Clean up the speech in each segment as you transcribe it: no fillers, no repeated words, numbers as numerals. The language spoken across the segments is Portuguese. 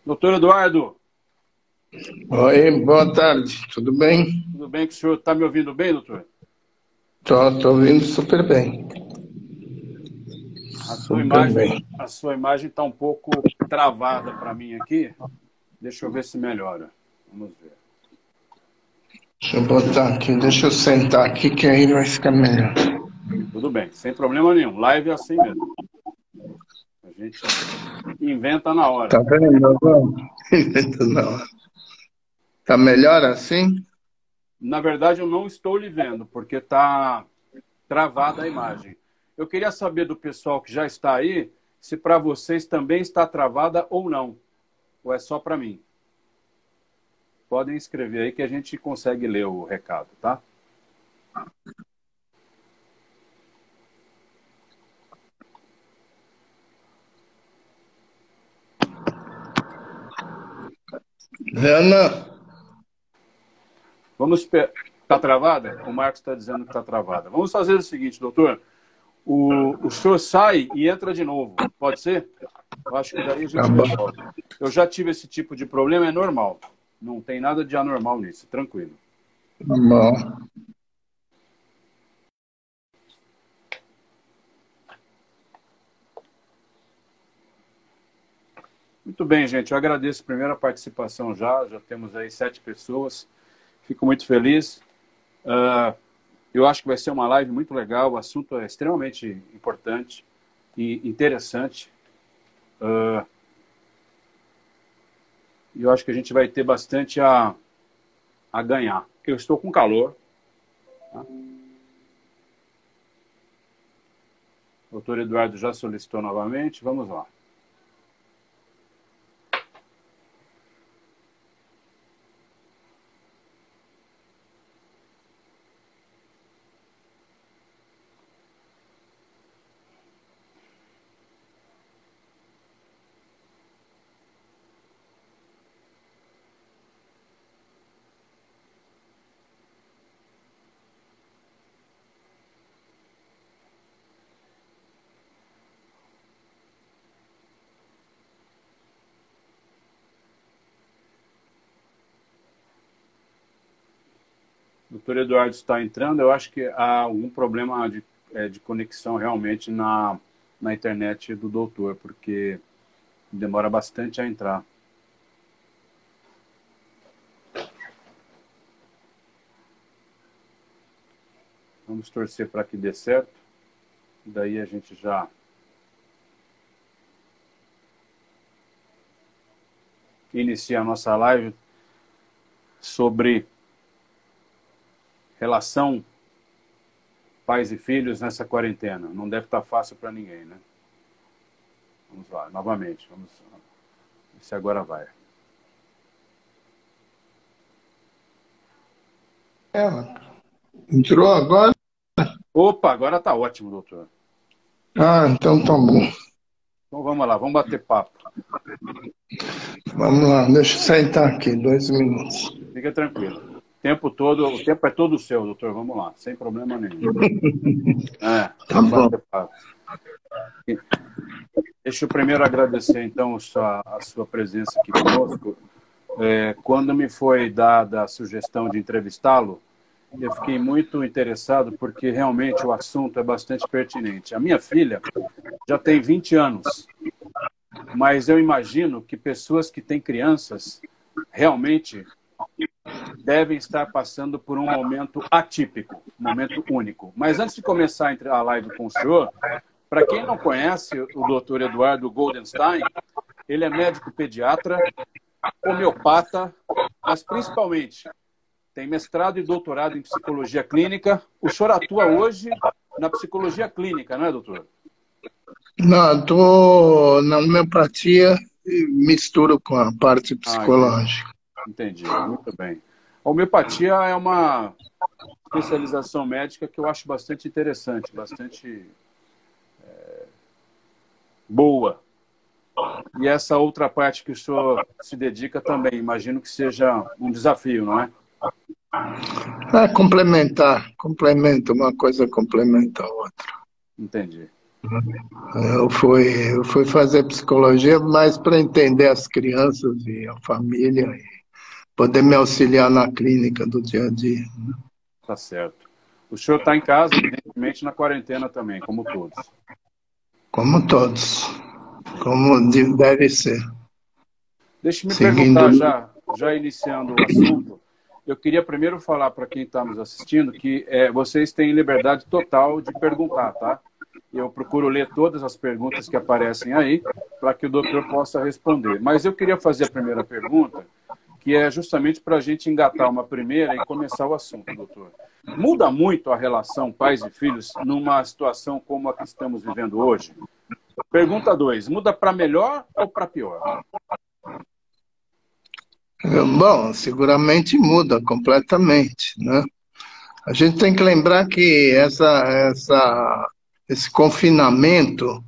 Doutor Eduardo, Oi, boa tarde, tudo bem? tudo bem que o senhor está me ouvindo bem, doutor? Tô ouvindo super bem, A sua super imagem, bem. a sua imagem está um pouco travada para mim aqui. Deixa eu ver se melhora. Vamos ver. Deixa eu botar aqui, deixa eu sentar aqui que aí vai ficar melhor. Tudo bem, sem problema nenhum. Live é assim mesmo. A gente inventa na Tá hora. vendo agora? Não. Tá melhor assim? Na verdade, eu não estou lhe vendo, porque está travada a imagem. Eu queria saber do pessoal que já está aí, se para vocês também está travada ou não. Ou é só para mim. Podem escrever aí que a gente consegue ler o recado, tá? Ana, Vamos esperar. Está travada? O Marcos está dizendo que está travada. Vamos fazer o seguinte, doutor. O senhor sai e entra de novo. Pode ser? Eu acho que daí a tá gente bom, resolve. Eu já tive esse tipo de problema, é normal. Não tem nada de anormal nisso, tranquilo. tá bom. Muito bem, gente. Eu agradeço a primeira participação já. Já temos aí 7 pessoas. Fico muito feliz. Eu acho que vai ser uma live muito legal. O assunto é extremamente importante e interessante. E eu acho que a gente vai ter bastante a ganhar. Eu estou com calor. Tá? O doutor Eduardo já solicitou novamente. Vamos lá. O doutor Eduardo está entrando. Eu acho que há algum problema de conexão realmente na internet do doutor, porque demora bastante a entrar. Vamos torcer para que dê certo. Daí a gente já inicia a nossa live sobre relação pais e filhos nessa quarentena. Não deve estar fácil para ninguém, né? Vamos lá, novamente. Vamos ver se agora vai. Ela entrou agora? Opa, agora está ótimo, doutor. Ah, então tá bom. Então vamos lá, vamos bater papo. Vamos lá, deixa eu sentar aqui, 2 minutos. Fica tranquilo. O tempo é todo seu, doutor. Vamos lá, sem problema nenhum. Tá Vamos bom. bater papo. Deixa eu primeiro agradecer, então, a sua presença aqui conosco. Quando me foi dada a sugestão de entrevistá-lo, eu fiquei muito interessado porque realmente o assunto é bastante pertinente. A minha filha já tem 20 anos, mas eu imagino que pessoas que têm crianças realmente devem estar passando por um momento atípico, um momento único. Mas antes de começar a live com o senhor, para quem não conhece o doutor Eduardo Goldenstein, ele é médico pediatra, homeopata, mas principalmente tem mestrado e doutorado em psicologia clínica. O senhor atua hoje na psicologia clínica, não é, doutor? Não, estou na homeopatia e misturo com a parte Ah, entendi. psicológica. Entendi. Muito bem. A homeopatia é uma especialização médica que eu acho bastante interessante, bastante boa. E essa outra parte que o senhor se dedica também, imagino que seja um desafio, não é? É complementar, complementa, uma coisa complementa a outra. Entendi. Eu fui fazer psicologia mais para entender as crianças e a família e poder me auxiliar na clínica do dia a dia, Tá certo. O senhor está em casa, evidentemente, na quarentena também, como todos. como todos, Sim. como deve ser, Deixe-me seguindo. perguntar, já iniciando o assunto, eu queria primeiro falar para quem está nos assistindo que vocês têm liberdade total de perguntar, tá? Eu procuro ler todas as perguntas que aparecem aí para que o doutor possa responder. Mas eu queria fazer a primeira pergunta, que é justamente para a gente engatar uma primeira e começar o assunto, doutor. Muda muito a relação pais e filhos numa situação como a que estamos vivendo hoje? Pergunta 2, muda para melhor ou para pior? Bom, seguramente muda completamente, né? A gente tem que lembrar que esse confinamento,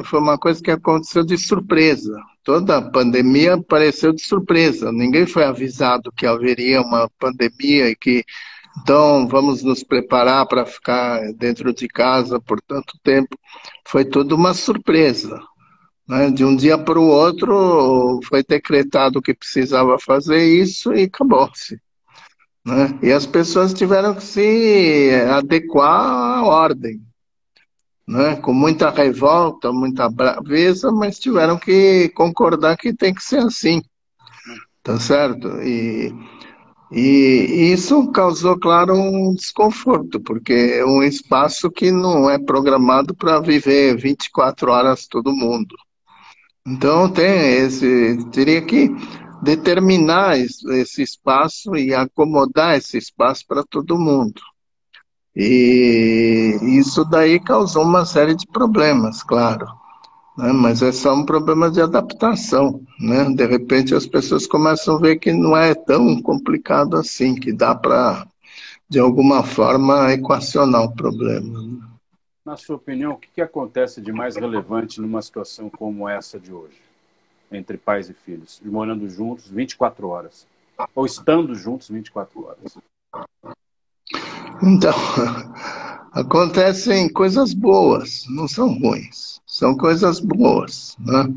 foi uma coisa que aconteceu de surpresa. Toda a pandemia apareceu de surpresa. Ninguém foi avisado que haveria uma pandemia e que, então, vamos nos preparar para ficar dentro de casa por tanto tempo. Foi tudo uma surpresa, né? De um dia para o outro foi decretado que precisava fazer isso e acabou-se, né? E as pessoas tiveram que se adequar à ordem, né? Com muita revolta, muita braveza, mas tiveram que concordar que tem que ser assim, tá certo? E isso causou, claro, um desconforto, porque é um espaço que não é programado para viver 24 horas todo mundo. Então teria que determinar esse espaço e acomodar esse espaço para todo mundo. E isso daí causou uma série de problemas, claro, né? Mas é só um problema de adaptação, né? De repente as pessoas começam a ver que não é tão complicado assim, que dá para, de alguma forma, equacionar o problema, né? Na sua opinião, o que acontece de mais relevante numa situação como essa de hoje, entre pais e filhos, morando juntos 24 horas, ou estando juntos 24 horas? Então, acontecem coisas boas, não são ruins, são coisas boas, né?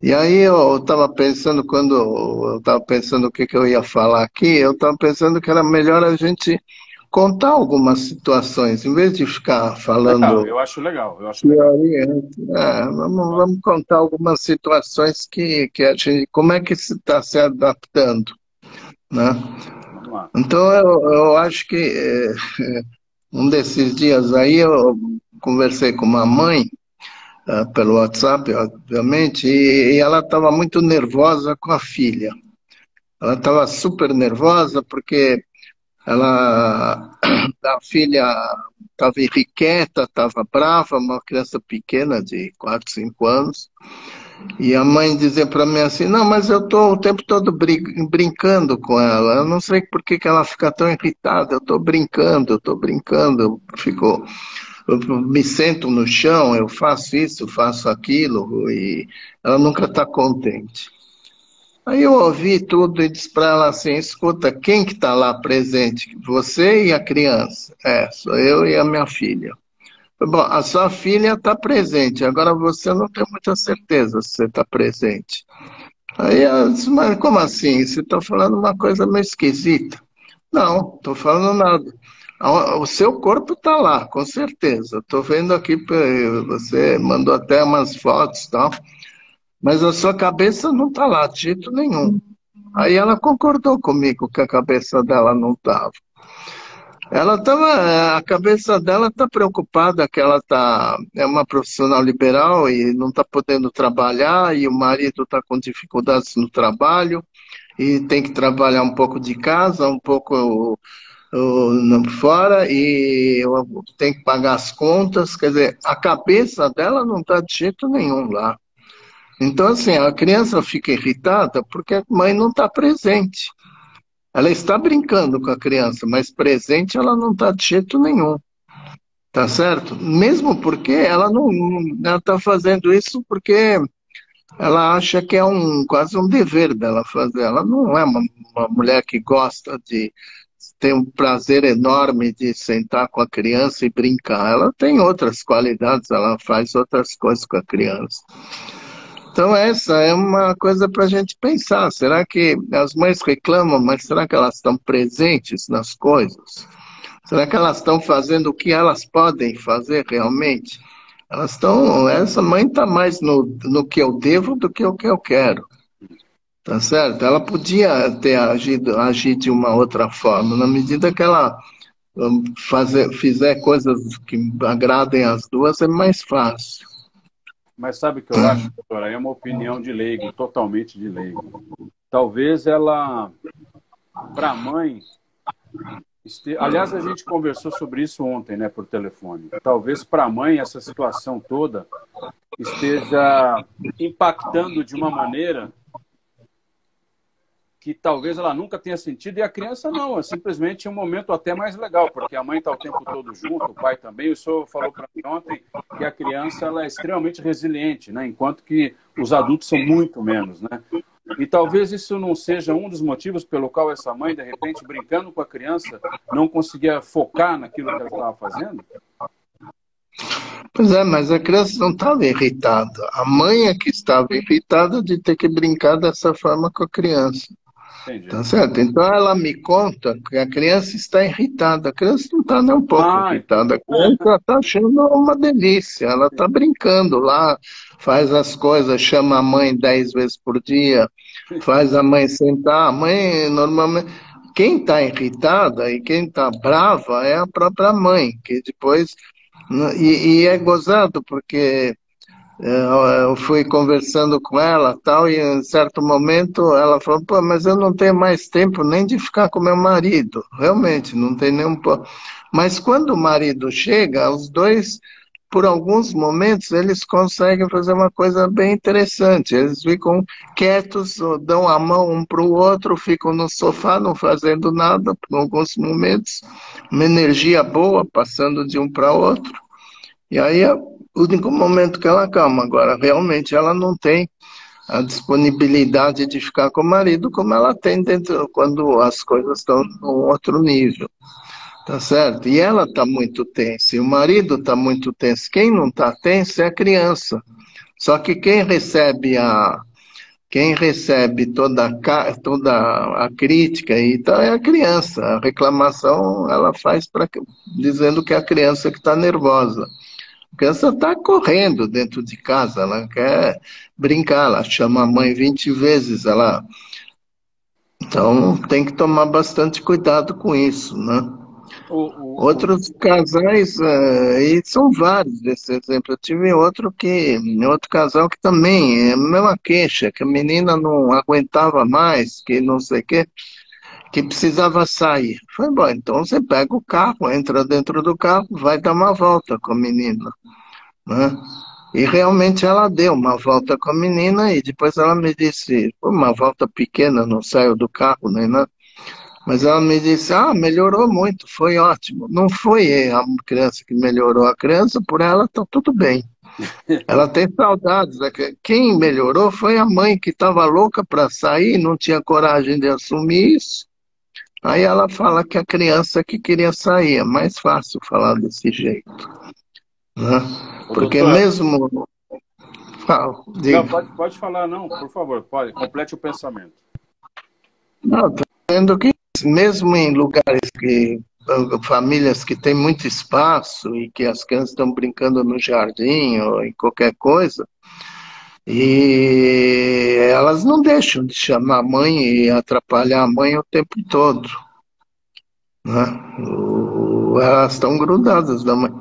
E aí eu estava pensando, quando eu estava pensando o que que eu ia falar aqui, eu estava pensando que era melhor a gente contar algumas situações, em vez de ficar Legal, falando eu acho legal, eu acho legal. teoria. Vamos contar algumas situações que a gente, como é que se está se adaptando, né? Vamos lá. Então eu acho que um desses dias aí eu conversei com uma mãe, pelo WhatsApp, obviamente, e ela estava muito nervosa com a filha. Ela estava super nervosa porque a filha estava irrequieta, estava brava, uma criança pequena de 4, 5 anos. E a mãe dizia para mim assim: não, mas eu estou o tempo todo brincando com ela. Eu não sei por que que ela fica tão irritada. Eu estou brincando, eu estou brincando. Eu me sento no chão, eu faço isso, faço aquilo, e ela nunca está contente. Aí eu ouvi tudo e disse para ela assim: escuta, quem que está lá presente? Você e a criança? É, sou eu e a minha filha. Bom, a sua filha está presente, agora você não tem muita certeza se você está presente. Aí ela disse: mas como assim? Você está falando uma coisa meio esquisita. Não, estou falando nada. O seu corpo está lá, com certeza. Estou vendo aqui, você mandou até umas fotos e tal, mas a sua cabeça não está lá, de jeito nenhum. Aí ela concordou comigo que a cabeça dela não estava. A cabeça dela está preocupada que é uma profissional liberal e não está podendo trabalhar, e o marido está com dificuldades no trabalho, e tem que trabalhar um pouco de casa, um pouco fora, e tem que pagar as contas. Quer dizer, a cabeça dela não está de jeito nenhum lá. Então, assim, a criança fica irritada porque a mãe não está presente. Ela está brincando com a criança, mas presente ela não está de jeito nenhum, tá certo? Mesmo porque ela está fazendo isso porque ela acha que é quase um dever dela fazer. Ela não é uma mulher que gosta de tem um prazer enorme de sentar com a criança e brincar. Ela tem outras qualidades, ela faz outras coisas com a criança. Então, essa é uma coisa para a gente pensar. Será que as mães reclamam, mas será que elas estão presentes nas coisas? Será que elas estão fazendo o que elas podem fazer realmente? Elas estão. Essa mãe está mais no que eu devo do que o que eu quero. Tá certo? Ela podia ter agir de uma outra forma, na medida que ela fizer coisas que agradem as duas, é mais fácil. Mas sabe o que eu acho, doutora? É uma opinião de leigo, totalmente de leigo. Talvez ela, para a mãe, aliás, a gente conversou sobre isso ontem, né, por telefone. Talvez para a mãe essa situação toda esteja impactando de uma maneira que talvez ela nunca tenha sentido, e a criança não, é simplesmente um momento até mais legal, porque a mãe está o tempo todo junto, o pai também. O senhor falou para mim ontem que a criança ela é extremamente resiliente, né? Enquanto que os adultos são muito menos, né? E talvez isso não seja um dos motivos pelo qual essa mãe, de repente, brincando com a criança, não conseguia focar naquilo que ela estava fazendo? Pois é, mas a criança não estava irritada. A mãe é que estava irritada de ter que brincar dessa forma com a criança. Entendi. Tá certo? Então ela me conta que a criança está irritada. A criança não está nem um pouco irritada. A criança está achando uma delícia. Ela está brincando lá, faz as coisas, chama a mãe 10 vezes por dia, faz a mãe sentar. A mãe, normalmente, quem está irritada e quem está brava é a própria mãe, que depois. E é gozado, porque eu fui conversando com ela tal, e em certo momento ela falou, pô, mas eu não tenho mais tempo nem de ficar com meu marido. Realmente, não tem nenhum... Mas quando o marido chega, os dois, por alguns momentos, eles conseguem fazer uma coisa bem interessante. Eles ficam quietos, dão a mão um para o outro, ficam no sofá, não fazendo nada, por alguns momentos. Uma energia boa passando de um para outro. E aí é o único momento que ela acalma. Agora, realmente, ela não tem a disponibilidade de ficar com o marido como ela tem dentro, quando as coisas estão num outro nível. Tá certo? E ela está muito tensa, e o marido está muito tenso. Quem não está tenso é a criança. Só que quem recebe toda a crítica e tal é a criança. A reclamação ela faz dizendo que é a criança que está nervosa. A criança está correndo dentro de casa, ela quer brincar, ela chama a mãe 20 vezes, então tem que tomar bastante cuidado com isso, né? Outros casais, e são vários desse exemplo. Eu tive outro casal que também é a mesma queixa, que a menina não aguentava mais, que não sei o quê, que precisava sair. Foi bom, então você pega o carro, entra dentro do carro, vai dar uma volta com a menina, né? E realmente ela deu uma volta com a menina e depois ela me disse, uma volta pequena, não saiu do carro nem nada. Mas ela me disse, melhorou muito, foi ótimo. Não foi a criança que melhorou, a criança, por ela está tudo bem. Ela tem saudades. Quem melhorou foi a mãe que estava louca para sair, não tinha coragem de assumir isso. Aí ela fala que a criança que queria sair, é mais fácil falar desse jeito, né? Porque doutor, mesmo... Não, pode falar, não, por favor, complete o pensamento. Não, estou dizendo que mesmo em lugares famílias que têm muito espaço e que as crianças estão brincando no jardim ou em qualquer coisa, e elas não deixam de chamar a mãe e atrapalhar a mãe o tempo todo, né? Elas estão grudadas da mãe.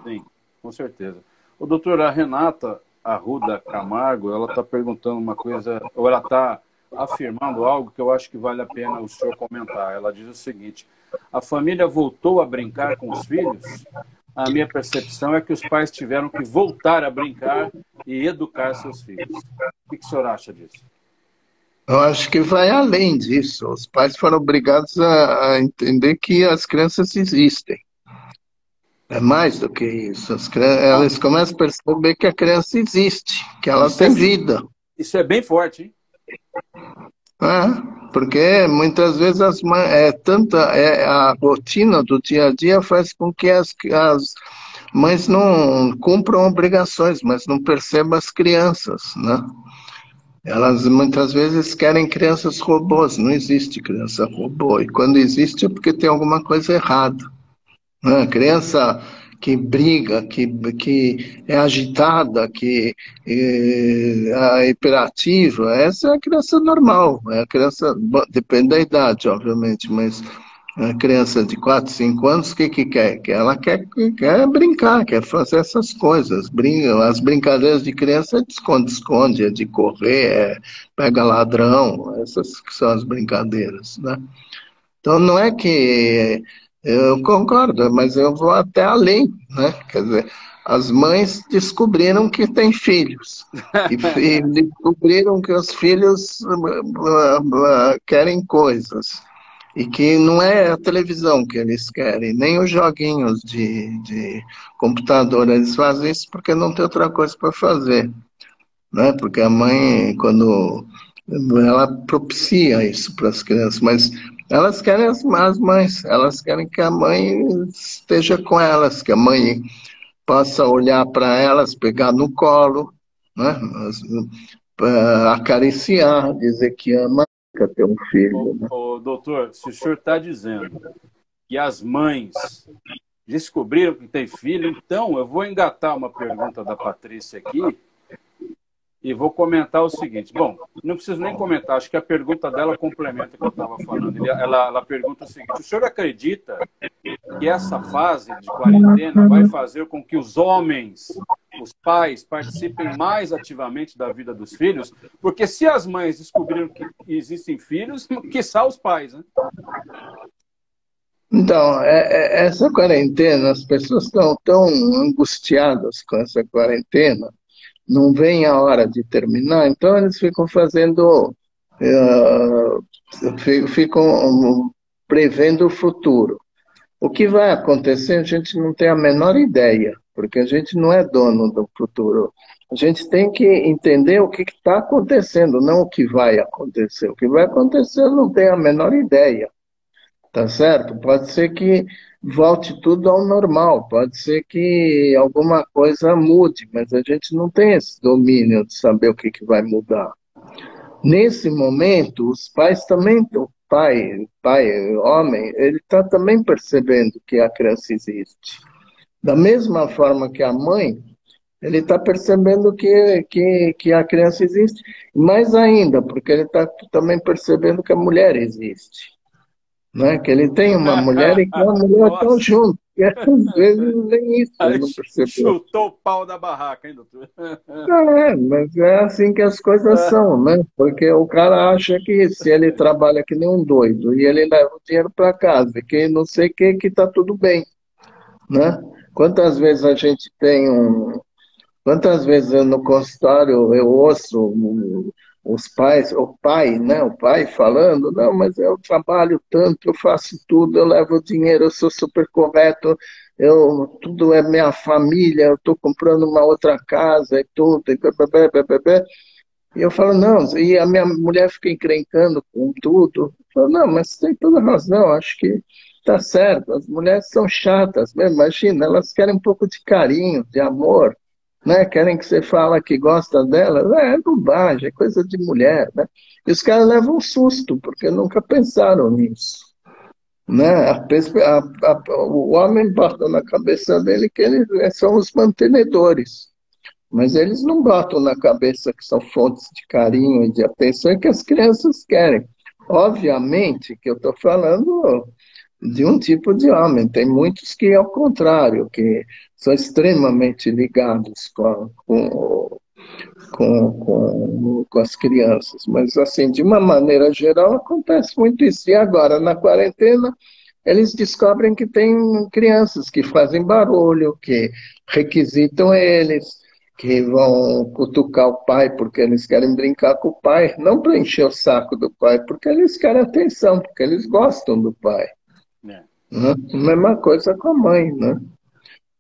Sim, com certeza. O doutor, a Renata Arruda Camargo, ela está perguntando uma coisa, ou ela está afirmando algo que eu acho que vale a pena o senhor comentar. Ela diz o seguinte: a família voltou a brincar com os filhos? A minha percepção é que os pais tiveram que voltar a brincar e educar seus filhos. O que o senhor acha disso? Eu acho que vai além disso. Os pais foram obrigados a entender que as crianças existem. É mais do que isso. Elas começam a perceber que a criança existe, que ela tem vida. Isso é bem forte, hein? Porque muitas vezes as mães, a rotina do dia a dia faz com que as mães não cumpram obrigações, mas não percebam as crianças, né? Elas muitas vezes querem crianças robôs, não existe criança robô, e quando existe é porque tem alguma coisa errada, né? Criança que briga, que é agitada, que é hiperativa, essa é a criança normal, é a criança, bom, depende da idade, obviamente, mas a criança de 4, 5 anos, o que que quer? Que ela quer brincar, quer fazer essas coisas. As brincadeiras de criança é de esconde-esconde, é de correr, pega ladrão, essas que são as brincadeiras, né? Então não é que eu concordo, mas eu vou até além, né? Quer dizer, as mães descobriram que têm filhos e descobriram que os filhos querem coisas. E que não é a televisão que eles querem, nem os joguinhos de computador. Eles fazem isso porque não tem outra coisa para fazer, né? Porque a mãe, quando ela propicia isso para as crianças, mas elas querem as mães, elas querem que a mãe esteja com elas, que a mãe possa olhar para elas, pegar no colo, né? Acariciar, dizer que ama, quer ter um filho, né? Doutor, se o senhor está dizendo que as mães descobriram que tem filho, então eu vou engatar uma pergunta da Patrícia aqui e vou comentar o seguinte. Bom, não preciso nem comentar, acho que a pergunta dela complementa o que eu estava falando. Ela pergunta o seguinte: o senhor acredita que essa fase de quarentena vai fazer com que os homens, os pais, participem mais ativamente da vida dos filhos? Porque se as mães descobriram que existem filhos, quiçá os pais, né? Então, essa quarentena, as pessoas estão tão angustiadas com essa quarentena, não vem a hora de terminar, então eles ficam fazendo, ficam prevendo o futuro. O que vai acontecer, a gente não tem a menor ideia, porque a gente não é dono do futuro. A gente tem que entender o que está acontecendo, não o que vai acontecer. O que vai acontecer, eu não tenho a menor ideia. Tá certo? Pode ser que volte tudo ao normal, pode ser que alguma coisa mude, mas a gente não tem esse domínio de saber o que, que vai mudar. Nesse momento, os pais também, homem, ele está também percebendo que a criança existe. Da mesma forma que a mãe, ele está percebendo que a criança existe. Mais ainda, porque ele está também percebendo que a mulher existe, né? Que ele tem uma mulher e que a mulher estão Nossa! juntos. E às vezes nem isso ele não percebeu. Chutou o pau da barraca, hein, doutor? Mas é assim que as coisas são, né? Porque o cara acha que se ele trabalha que nem um doido e ele leva o dinheiro para casa, que não sei o que tá tudo bem, né? Quantas vezes a gente tem Quantas vezes no consultório eu ouço os pais, o pai, né? O pai falando, não, mas eu trabalho tanto, eu faço tudo, eu levo dinheiro, eu sou super correto, tudo é minha família, eu estou comprando uma outra casa e tudo, e bebê, bebê. E eu falo, não, e a minha mulher fica encrencando com tudo. Eu falo, não, mas você tem toda razão, acho que tá certo, as mulheres são chatas mesmo, imagina, elas querem um pouco de carinho, de amor, né? Querem que você fala que gosta delas, é bobagem, é coisa de mulher, né? E os caras levam um susto, porque nunca pensaram nisso, né? O homem bota na cabeça dele que eles são os mantenedores, mas eles não botam na cabeça que são fontes de carinho e de atenção e que as crianças querem. Obviamente que eu estou falando de um tipo de homem. Tem muitos que, ao contrário, que são extremamente ligados com as crianças. Mas, assim, de uma maneira geral, acontece muito isso. E agora, na quarentena, eles descobrem que tem crianças que fazem barulho, que requisitam eles, que vão cutucar o pai porque eles querem brincar com o pai, não para encher o saco do pai, porque eles querem atenção, porque eles gostam do pai. É. Né? Mesma coisa com a mãe, né?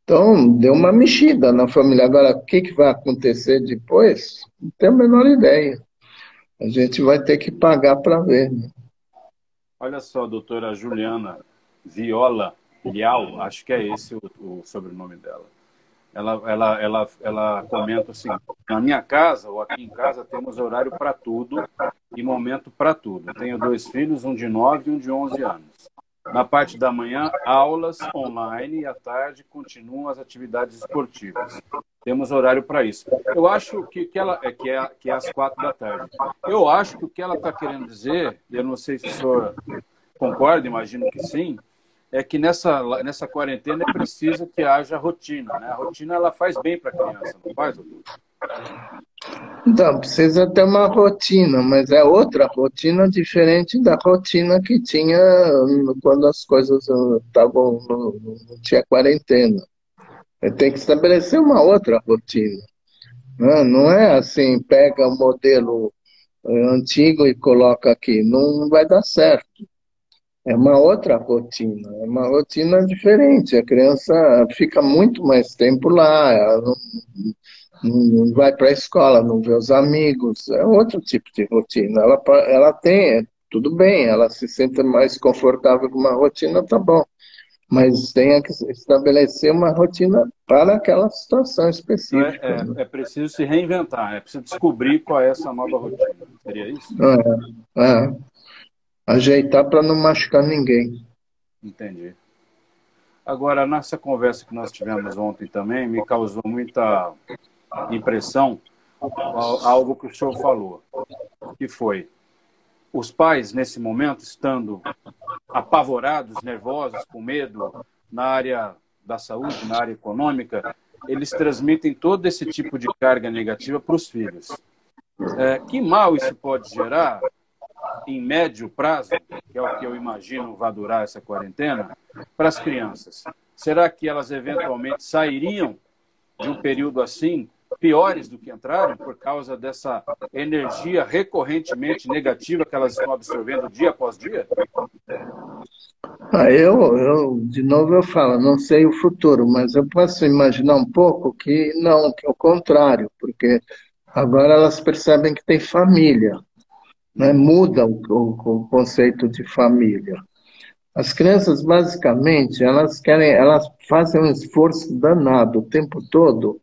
Então, deu uma mexida na família. Agora, o que vai acontecer depois? Não tenho a menor ideia. A gente vai ter que pagar para ver, né? Olha só, doutora Juliana Viola Lial, acho que é esse o sobrenome dela. Ela comenta o seguinte: na minha casa, ou aqui em casa, temos horário para tudo e momento para tudo. Tenho 2 filhos, um de 9 e um de 11 anos. Na parte da manhã, aulas online e à tarde continuam as atividades esportivas. Temos horário para isso. Eu acho que é às 4 da tarde. Eu acho que o que ela está querendo dizer, eu não sei se o senhor concorda, imagino que sim, é que nessa quarentena é preciso que haja rotina, né? A rotina ela faz bem para a criança, não faz, doutor? Então, precisa ter uma rotina, mas é outra rotina diferente da rotina que tinha quando as coisas estavam, não tinha quarentena. Tem que estabelecer uma outra rotina, né? Não é assim, pega o modelo antigo e coloca aqui. Não vai dar certo. É uma outra rotina, é uma rotina diferente. A criança fica muito mais tempo lá, ela não vai para a escola, não vê os amigos, é outro tipo de rotina. Ela tem, tudo bem, ela se sente mais confortável com uma rotina, tá bom, mas tem que estabelecer uma rotina para aquela situação Então específica, né? é preciso se reinventar, é preciso descobrir qual é essa nova rotina. Seria isso? É, ajeitar para não machucar ninguém. Entendi. Agora, nessa conversa que nós tivemos ontem também, me causou muita impressão algo que o senhor falou, que foi: os pais, nesse momento, estando apavorados, nervosos, com medo na área da saúde, na área econômica, eles transmitem todo esse tipo de carga negativa para os filhos. Que mal isso pode gerar em médio prazo, que é o que eu imagino vai durar essa quarentena, para as crianças? Será que elas eventualmente sairiam de um período assim piores do que entraram por causa dessa energia recorrentemente negativa que elas estão absorvendo dia após dia? De novo eu falo, não sei o futuro, mas eu posso imaginar um pouco que não, que é o contrário, porque agora elas percebem que tem família, né? Muda o conceito de família. As crianças, basicamente, elas fazem um esforço danado o tempo todo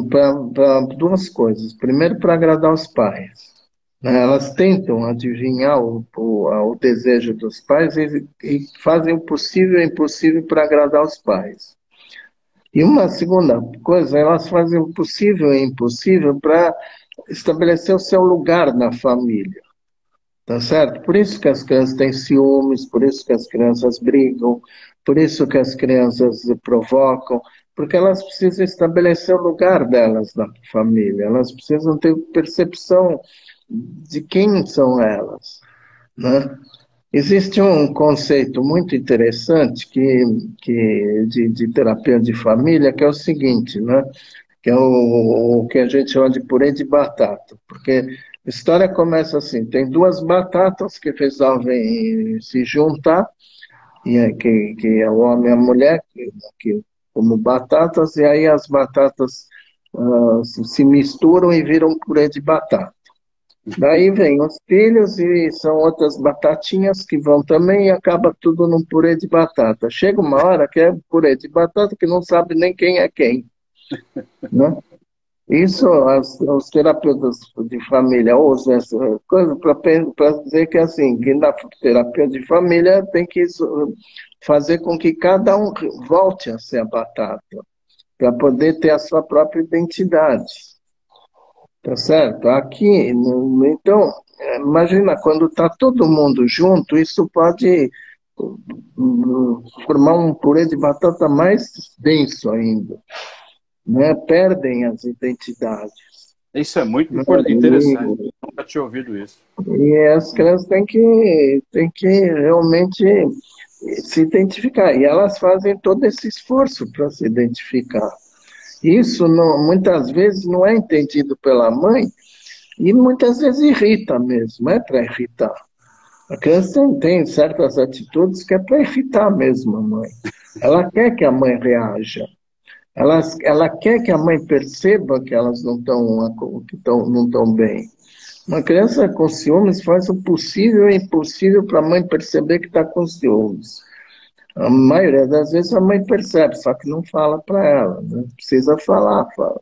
para duas coisas. Primeiro, para agradar os pais, né? Elas tentam adivinhar o desejo dos pais e fazem o possível e o impossível para agradar os pais. E uma segunda coisa, elas fazem o possível e o impossível para estabelecer o seu lugar na família. Tá certo? Por isso que as crianças têm ciúmes, por isso que as crianças brigam, por isso que as crianças provocam, porque elas precisam estabelecer o lugar delas na família, elas precisam ter percepção de quem são elas, né? Existe um conceito muito interessante de terapia de família, que é o seguinte, né? Que é o que a gente chama de purê de batata, porque a história começa assim: tem duas batatas que resolvem se juntar, que é o homem e a mulher, como batatas, e aí as batatas se misturam e viram purê de batata. Daí vem os filhos e são outras batatinhas que vão também e acaba tudo num purê de batata. Chega uma hora que é purê de batata que não sabe nem quem é quem, né? Isso, os terapeutas de família usam essa coisa para dizer que, assim, que na terapia de família tem que fazer com que cada um volte a ser a batata, para poder ter a sua própria identidade. Tá certo? Aqui, então, imagina, quando está todo mundo junto, isso pode formar um purê de batata mais denso ainda, né? Perdem as identidades. Isso é muito Né? interessante. Nunca tinha ouvido isso. E as crianças têm que realmente se identificar. E elas fazem todo esse esforço para se identificar. Isso muitas vezes não é entendido pela mãe e muitas vezes irrita mesmo, é para irritar. A criança tem certas atitudes que é para irritar mesmo a mãe. Ela quer que a mãe reaja. Ela quer que a mãe perceba que elas não estão bem. Uma criança com ciúmes faz o possível e impossível para a mãe perceber que está com ciúmes. A maioria das vezes a mãe percebe, só que não fala para ela, né? Precisa falar, fala.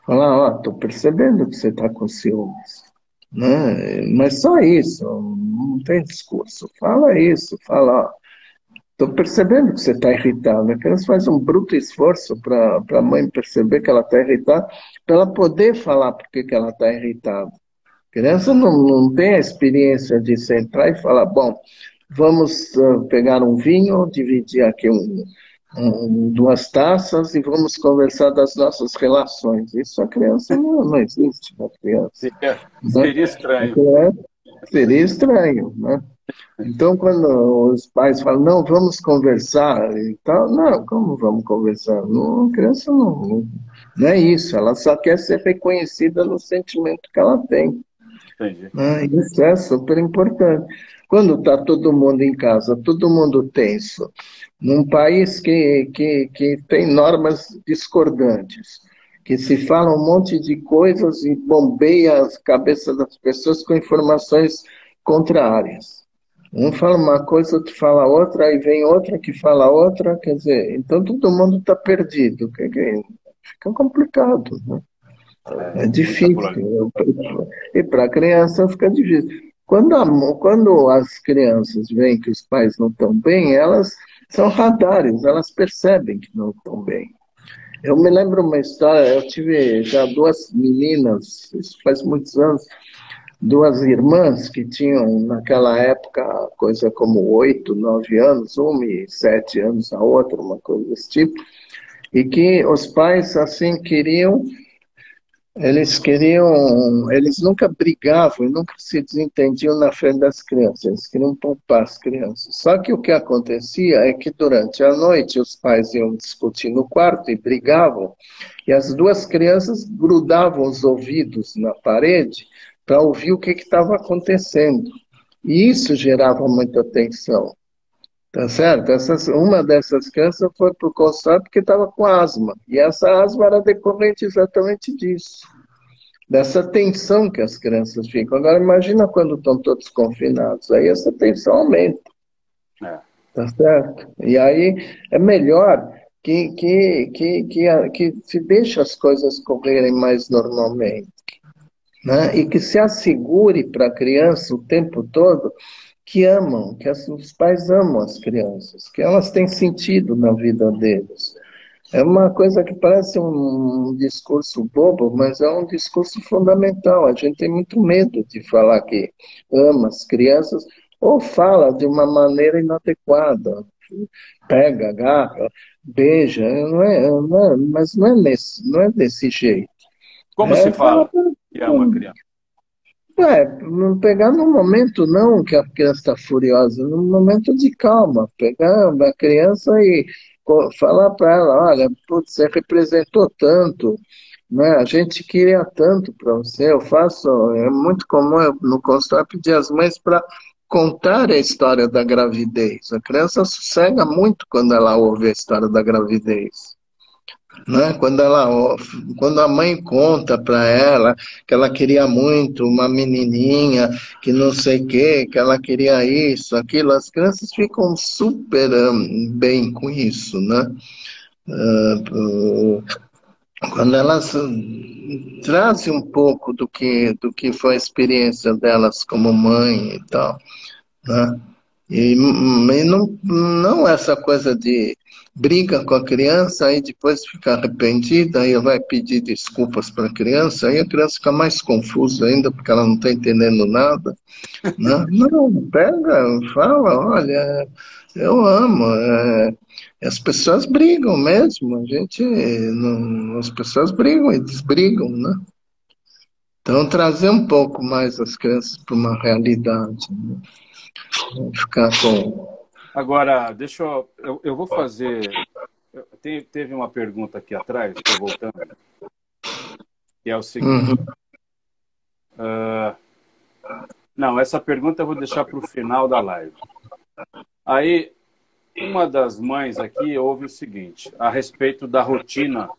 Falar, ó, estou percebendo que você está com ciúmes, né? Mas só isso, não tem discurso. Fala isso, fala, ó, estou percebendo que você está irritado. A criança faz um bruto esforço para a mãe perceber que ela está irritada, para ela poder falar por que ela está irritada. A criança não tem a experiência de sentar e falar, bom, vamos pegar um vinho, dividir aqui duas taças e vamos conversar das nossas relações. Isso a criança não existe na criança. Né? Seria estranho. Seria estranho, né? Então, quando os pais falam, não, vamos conversar e tal, não, como vamos conversar? Não, a criança não é isso, ela só quer ser reconhecida no sentimento que ela tem. Entendi. Isso é super importante. Quando está todo mundo em casa, todo mundo tenso, num país que tem normas discordantes, que se fala um monte de coisas e bombeia a cabeça das pessoas com informações contrárias. Um fala uma coisa, outro fala outra, aí vem outra que fala outra, quer dizer, então todo mundo está perdido. Fica complicado, né? É difícil. E para a criança fica difícil. Quando as crianças veem que os pais não estão bem, elas são radares, elas percebem que não estão bem. Eu me lembro uma história, eu tive já duas meninas, isso faz muitos anos, duas irmãs que tinham naquela época coisa como 8, 9 anos, uma e 7 anos a outra, uma coisa desse tipo, e que os pais assim eles nunca brigavam e nunca se desentendiam na frente das crianças, eles queriam poupar as crianças. Só que o que acontecia é que durante a noite os pais iam discutir no quarto e brigavam, e as duas crianças grudavam os ouvidos na parede para ouvir o que estava acontecendo. E isso gerava muita tensão. Tá certo? Uma dessas crianças foi para o consultório porque estava com asma. E essa asma era decorrente exatamente disso. Dessa tensão que as crianças ficam. Agora, imagina quando estão todos confinados. Aí essa tensão aumenta. É. Tá certo? E aí é melhor que se deixe as coisas correrem mais normalmente. Né? E que se assegure para a criança o tempo todo que amam, que os pais amam as crianças, que elas têm sentido na vida deles. É uma coisa que parece um discurso bobo, mas é um discurso fundamental. A gente tem muito medo de falar que ama as crianças ou fala de uma maneira inadequada. Pega, agarra, beija, mas não é desse jeito. Como se fala que ama a criança? Não pegar no momento não que a criança está furiosa, no momento de calma, pegar a criança e falar para ela, olha, putz, você representou tanto, né? A gente queria tanto para você, é muito comum eu, no consultório pedir às mães para contar a história da gravidez. A criança sossega muito quando ela ouve a história da gravidez. Né? Quando a mãe conta para ela que ela queria muito uma menininha, que não sei o quê, que ela queria isso, aquilo, as crianças ficam super bem com isso, né? Quando elas trazem um pouco do que foi a experiência delas como mãe e tal, né? E não essa coisa de briga com a criança, aí depois fica arrependida, aí vai pedir desculpas para a criança, aí a criança fica mais confusa ainda, porque ela não está entendendo nada. Né? Não, pega, fala, olha, eu amo. As pessoas brigam mesmo, as pessoas brigam e desbrigam, né? Então, trazer um pouco mais as crianças para uma realidade, né? Ficar com... Agora, eu vou fazer. Teve uma pergunta aqui atrás, estou voltando, que é o seguinte. Não, essa pergunta eu vou deixar para o final da live. Aí, uma das mães aqui ouve o seguinte, a respeito da rotina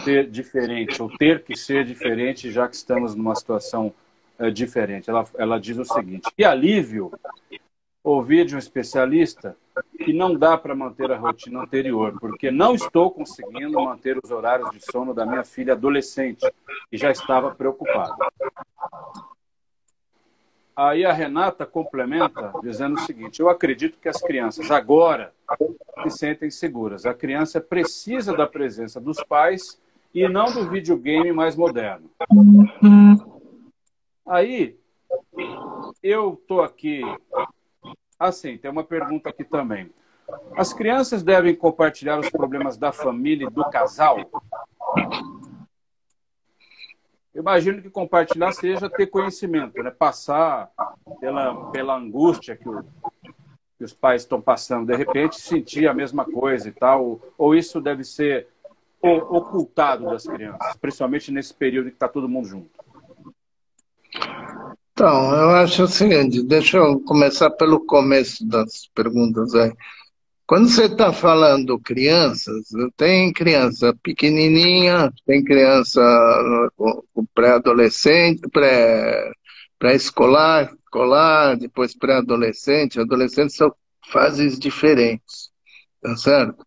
ser diferente, ou ter que ser diferente, já que estamos numa situação diferente. Ela diz o seguinte: que alívio ouvir de um especialista que não dá para manter a rotina anterior, porque não estou conseguindo manter os horários de sono da minha filha adolescente, e já estava preocupada. Aí a Renata complementa dizendo o seguinte: eu acredito que as crianças agora se sentem seguras. A criança precisa da presença dos pais e não do videogame mais moderno. Aí, eu estou aqui... Assim, tem uma pergunta aqui também. As crianças devem compartilhar os problemas da família e do casal? Eu imagino que compartilhar seja ter conhecimento, né? Passar pela angústia que os pais estão passando, de repente sentir a mesma coisa e tal, ou isso deve ser ocultado das crianças, principalmente nesse período que está todo mundo junto. Então, eu acho o seguinte, deixa eu começar pelo começo das perguntas aí. Quando você está falando crianças, tem criança pequenininha, tem criança pré-adolescente, pré-escolar, escolar, depois pré-adolescente. Adolescente são fases diferentes, tá certo?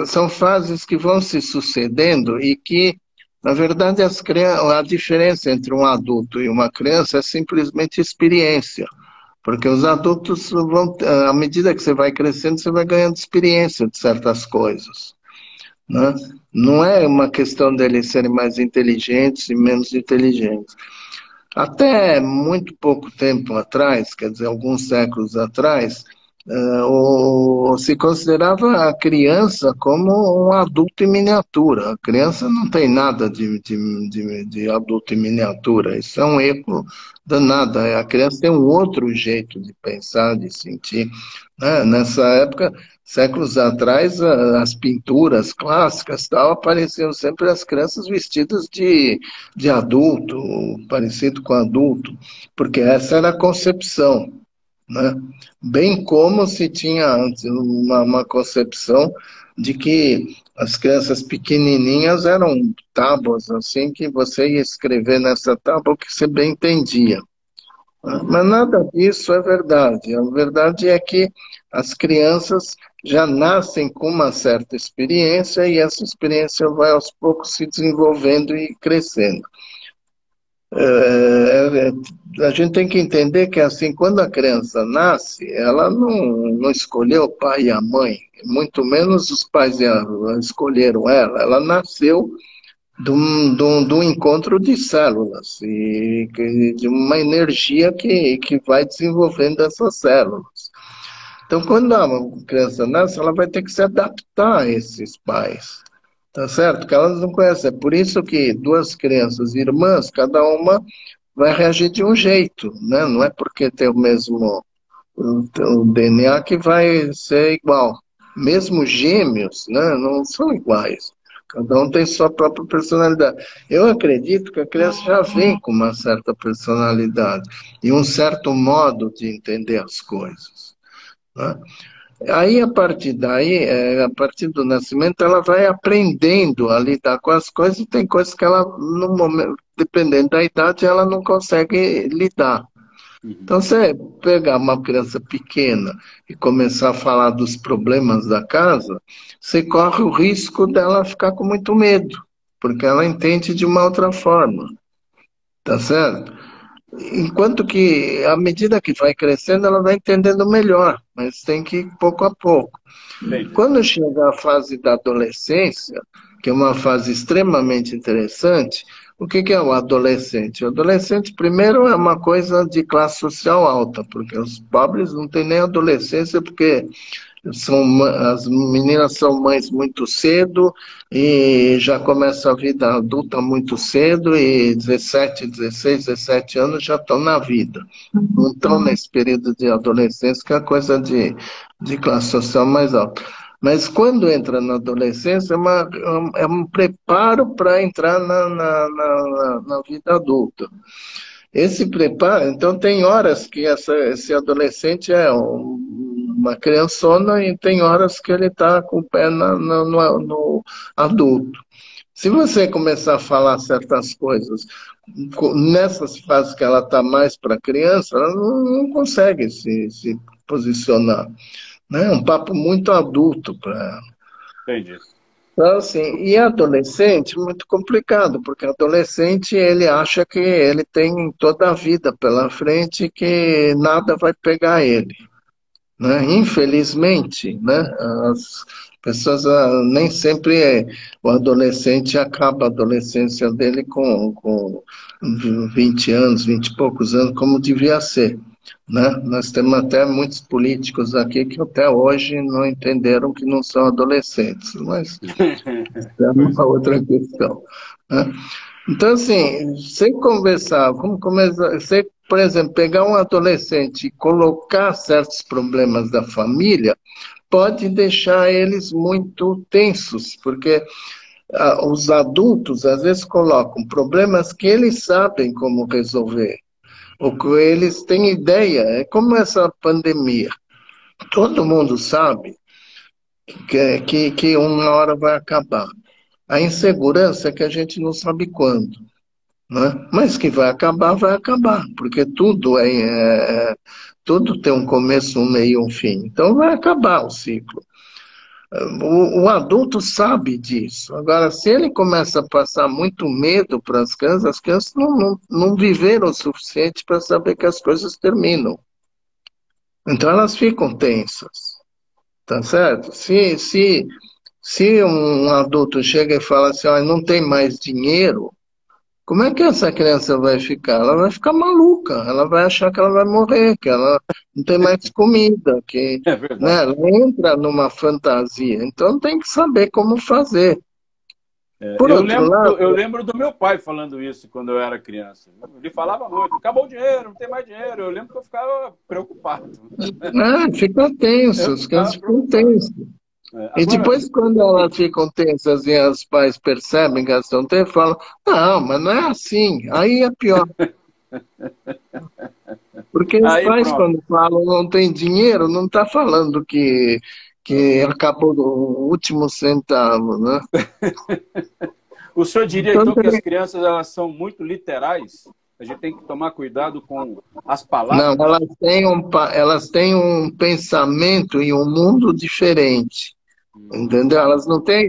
São fases que vão se sucedendo e que, na verdade, a diferença entre um adulto e uma criança é simplesmente experiência. Porque os adultos vão, à medida que você vai crescendo, você vai ganhando experiência de certas coisas, né? Não é uma questão deles serem mais inteligentes e menos inteligentes. Até muito pouco tempo atrás, quer dizer, alguns séculos atrás, se considerava a criança como um adulto em miniatura. A criança não tem nada de adulto em miniatura. Isso é um erro danado. A criança tem um outro jeito de pensar, de sentir, né? Nessa época, séculos atrás, as pinturas clássicas tal, apareciam sempre as crianças vestidas de adulto, parecido com adulto, porque essa era a concepção, né? Bem como se tinha antes uma concepção de que as crianças pequenininhas eram tábuas, assim, que você ia escrever nessa tábua que você bem entendia. Mas nada disso é verdade. A verdade é que as crianças já nascem com uma certa experiência e essa experiência vai aos poucos se desenvolvendo e crescendo. A gente tem que entender que assim, quando a criança nasce, ela não escolheu o pai e a mãe, muito menos os pais escolheram ela. Ela nasceu de um encontro de células e de uma energia que vai desenvolvendo essas células. Então, quando a criança nasce, ela vai ter que se adaptar a esses pais. Tá certo? Que elas não conhecem. É por isso que duas crianças irmãs, cada uma vai reagir de um jeito, né? Não é porque tem o mesmo o DNA que vai ser igual. Mesmo gêmeos, né? Não são iguais. Cada um tem sua própria personalidade. Eu acredito que a criança já vem com uma certa personalidade e um certo modo de entender as coisas, né? Aí, a partir daí, a partir do nascimento, ela vai aprendendo a lidar com as coisas, e tem coisas que ela, no momento, dependendo da idade, ela não consegue lidar. Então, você pegar uma criança pequena e começar a falar dos problemas da casa, você corre o risco dela ficar com muito medo, porque ela entende de uma outra forma, tá certo? Enquanto que, à medida que vai crescendo, ela vai entendendo melhor, mas tem que ir pouco a pouco. Entendi. Quando chega a fase da adolescência, que é uma fase extremamente interessante, o que é o adolescente? O adolescente, primeiro, é uma coisa de classe social alta, porque os pobres não têm nem adolescência, porque as meninas são mães muito cedo e já começa a vida adulta muito cedo e 17, 16, 17 anos já estão na vida. Não estão nesse período de adolescência, que é coisa de classe social mais alta. Mas quando entra na adolescência, é um preparo para entrar na vida adulta. Esse preparo, então tem horas que esse adolescente é uma criançona e tem horas que ele está com o pé no adulto. Se você começar a falar certas coisas nessas fases que ela está mais para criança, ela não consegue se posicionar. Né? É um papo muito adulto para ela. Entendi. Então, assim, e adolescente, muito complicado, porque adolescente ele acha que ele tem toda a vida pela frente e que nada vai pegar ele. Né? Infelizmente, né? As pessoas nem sempre o adolescente acaba a adolescência dele com 20 anos, 20 e poucos anos, como devia ser. Né? Nós temos até muitos políticos aqui que até hoje não entenderam que não são adolescentes, mas é Pois uma é. outra questão. Né? Então, assim, sem conversar, vamos começar, você, por exemplo, pegar um adolescente e colocar certos problemas da família, pode deixar eles muito tensos, porque os adultos às vezes colocam problemas que eles sabem como resolver, ou que eles têm ideia. É como essa pandemia. Todo mundo sabe que uma hora vai acabar. A insegurança é que a gente não sabe quando. Né? Mas que vai acabar, porque tudo tem um começo, um meio e um fim. Então vai acabar o ciclo. O adulto sabe disso. Agora, se ele começa a passar muito medo para as crianças não viveram o suficiente para saber que as coisas terminam. Então elas ficam tensas, tá certo? Se um adulto chega e fala assim, olha, não tem mais dinheiro, como é que essa criança vai ficar? Ela vai ficar maluca, ela vai achar que ela vai morrer, que ela não tem mais comida, que, É né, verdade. ela entra numa fantasia. Então tem que saber como fazer. É, Por outro lado, eu lembro do meu pai falando isso quando eu era criança. Ele falava muito, acabou o dinheiro, não tem mais dinheiro. Eu lembro que eu ficava preocupado. fica tenso, Eu as crianças ficava ficam preocupado. tensas. É, E agora, depois, quando elas ficam tensas e os pais percebem que elas estão tensas, falam, não, mas não é assim. Aí é pior. Porque os aí pais, pronto. quando falam não tem dinheiro, não está falando que acabou o último centavo, né? O senhor diria, Então, então, que as crianças elas são muito literais? A gente tem que tomar cuidado com as não, palavras? elas têm um pensamento e um mundo diferente, entendeu? Elas não têm,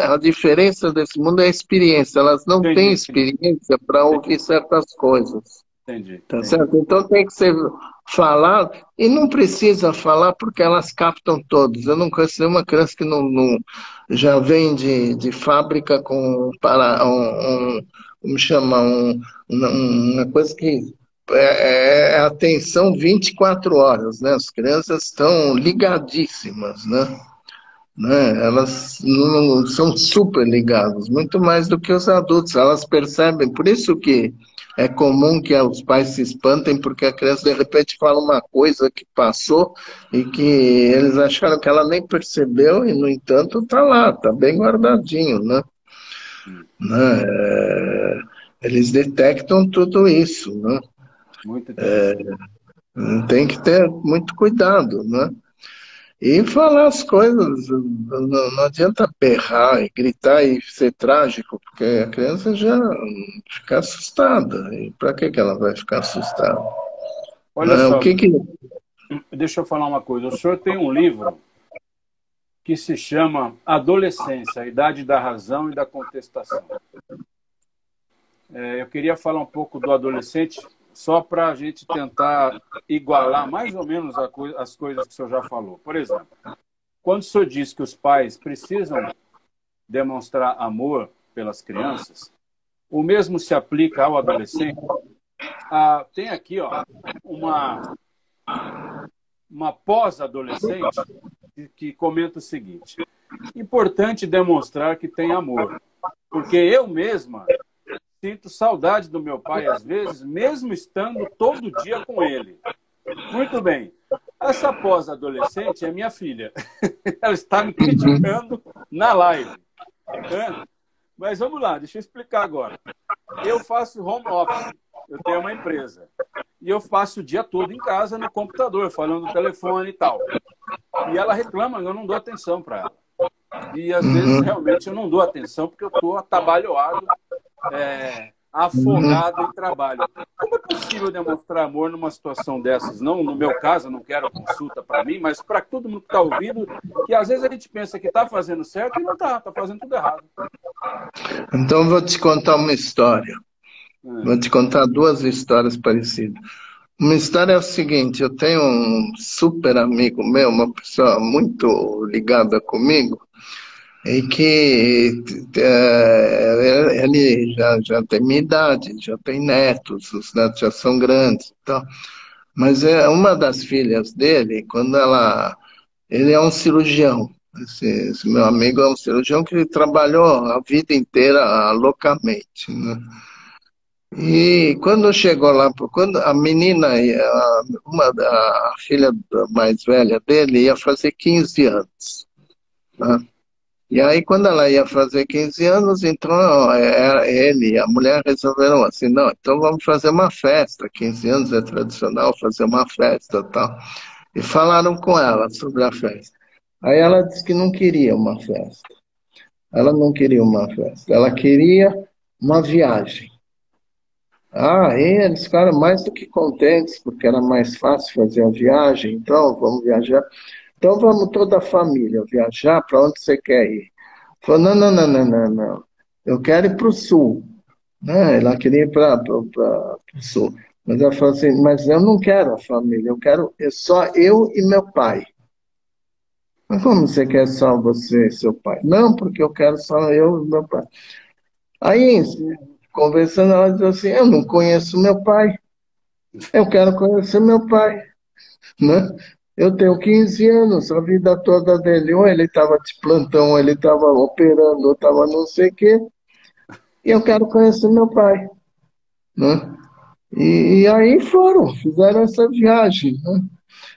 a diferença desse mundo é a experiência, elas não têm Entendi, entendi. experiência para ouvir certas coisas. Entendi, Tá entendi. certo? Então tem que ser falado, e não precisa falar porque elas captam todos. Eu não conheço nenhuma criança que não já vem de fábrica com como chama, uma coisa que é atenção 24 horas, né? As crianças estão ligadíssimas, né? Elas são super ligadas, muito mais do que os adultos. Elas percebem, por isso que é comum que os pais se espantem, porque a criança de repente fala uma coisa que passou e que eles acharam que ela nem percebeu e, no entanto, está lá, está bem guardadinho, né? Hum, Eles detectam tudo isso, né? muito interessante. Tem que ter muito cuidado, né? E falar as coisas, não adianta berrar e gritar e ser trágico, porque a criança já fica assustada. E para que ela vai ficar assustada? Olha Né? O só, que que. deixa eu falar uma coisa. O senhor tem um livro que se chama Adolescência, a Idade da Razão e da Contestação. Eu queria falar um pouco do adolescente, só para a gente tentar igualar mais ou menos as coisas que o senhor já falou. Por exemplo, quando o senhor diz que os pais precisam demonstrar amor pelas crianças, o mesmo se aplica ao adolescente. Tem aqui uma pós-adolescente que comenta o seguinte: importante demonstrar que tem amor, porque eu mesma sinto saudade do meu pai às vezes, mesmo estando todo dia com ele. Muito bem. Essa pós-adolescente é minha filha. Ela está me Uhum. criticando na live. Mas vamos lá, deixa eu explicar agora. Eu faço home office, eu tenho uma empresa. E eu passo o dia todo em casa no computador, falando no telefone e tal. E ela reclama, eu não dou atenção para ela. e às vezes realmente eu não dou atenção porque eu estou atabalhoado, afogado em trabalho. Como é possível demonstrar amor numa situação dessas? Não, no meu caso, eu não quero consulta para mim, mas para todo mundo que está ouvindo, que às vezes a gente pensa que está fazendo certo e não está fazendo tudo errado. Então, vou te contar uma história. Vou te contar duas histórias parecidas. Uma história é o seguinte: eu tenho um super amigo meu, uma pessoa muito ligada comigo, e que ele já tem minha idade, já tem netos, os netos já são grandes, então. Mas é uma das filhas dele, ele é um cirurgião. Esse meu amigo é um cirurgião que trabalhou a vida inteira loucamente, né? E quando chegou lá, quando a menina, a filha mais velha dele ia fazer 15 anos, né? E aí, quando ela ia fazer 15 anos, então ele e a mulher resolveram assim: não, então vamos fazer uma festa. 15 anos é tradicional fazer uma festa e tal. E falaram com ela sobre a festa. Aí ela disse que não queria uma festa. Ela não queria uma festa. Ela queria uma viagem. Ah, e eles ficaram mais do que contentes, porque era mais fácil fazer a viagem. Então, vamos viajar. Então, vamos toda a família viajar. Para onde você quer ir? Falou, não, não, não, não, não, não. Eu quero ir para o sul. Né? Ela queria ir para o sul. Mas ela falou assim, mas eu não quero a família, eu quero só eu e meu pai. Mas como você quer só você e seu pai? Não, porque eu quero só eu e meu pai. Aí, conversando, ela disse assim, eu não conheço meu pai, eu quero conhecer meu pai. Né? Eu tenho 15 anos, a vida toda dele, ou ele estava de plantão, ou ele estava operando, ou estava não sei o quê, e eu quero conhecer meu pai. Né? E aí fizeram essa viagem. Né?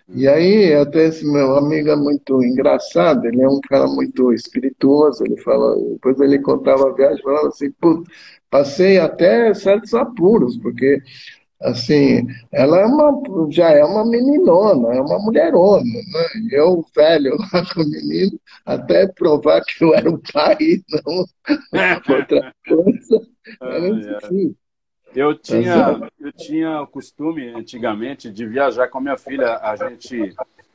E aí, até esse meu amigo é muito engraçado, ele é um cara muito espirituoso, ele fala, depois ele contava a viagem, falava assim, putz, passei até certos apuros, porque, assim, ela já é uma meninona, é uma mulherona, né? E eu, velho, lá com o menino, até provar que eu era o pai, não outra coisa, era difícil. Eu tinha o costume, antigamente, de viajar com a minha filha.